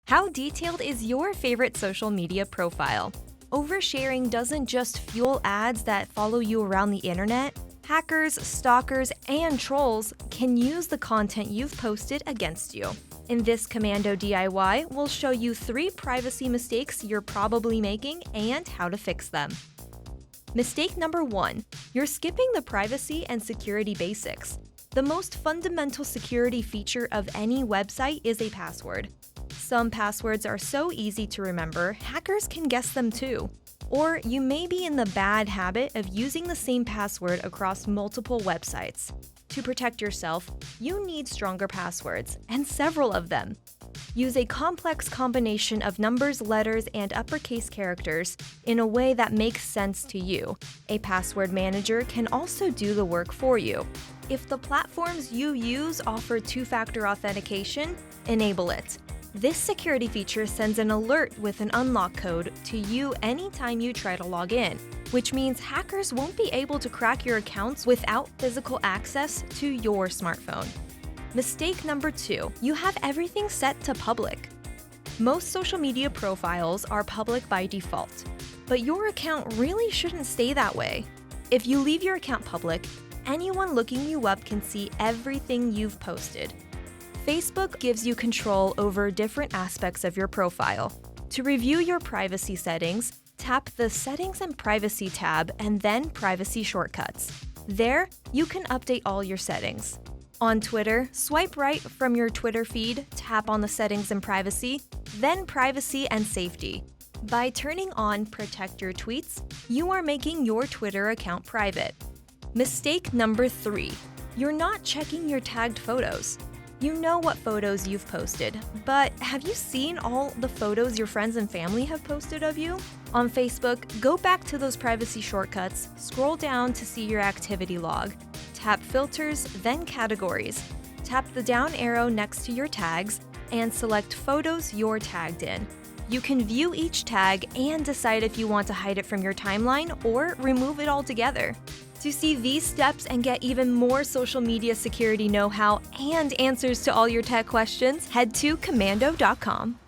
How detailed is your favorite social media profile? Oversharing doesn't just fuel ads that follow you around the internet. Hackers, stalkers, and trolls can use the content you've posted against you. In this Komando DIY, we'll show you 3 privacy mistakes you're probably making and how to fix them. Mistake number 1. You're skipping the privacy and security basics. The most fundamental security feature of any website is a password. Some passwords are so easy to remember, hackers can guess them too. Or you may be in the bad habit of using the same password across multiple websites. To protect yourself, you need stronger passwords, and several of them. Use a complex combination of numbers, letters, and uppercase characters in a way that makes sense to you. A password manager can also do the work for you. If the platforms you use offer 2-factor authentication, enable it. This security feature sends an alert with an unlock code to you anytime you try to log in, which means hackers won't be able to crack your accounts without physical access to your smartphone. Mistake number 2. You have everything set to public. Most social media profiles are public by default, but your account really shouldn't stay that way. If you leave your account public, anyone looking you up can see everything you've posted. Facebook gives you control over different aspects of your profile. To review your privacy settings, tap the Settings and Privacy tab and then Privacy Shortcuts. There, you can update all your settings. On Twitter, swipe right from your Twitter feed, tap on the Settings and Privacy, then Privacy and Safety. By turning on Protect Your Tweets, you are making your Twitter account private. Mistake number 3. You're not checking your tagged photos. You know what photos you've posted, but have you seen all the photos your friends and family have posted of you? On Facebook, go back to those privacy shortcuts, scroll down to see your activity log, tap Filters, then Categories. Tap the down arrow next to your tags, and select photos you're tagged in. You can view each tag and decide if you want to hide it from your timeline or remove it altogether. To see these steps and get even more social media security know-how and answers to all your tech questions, head to komando.com.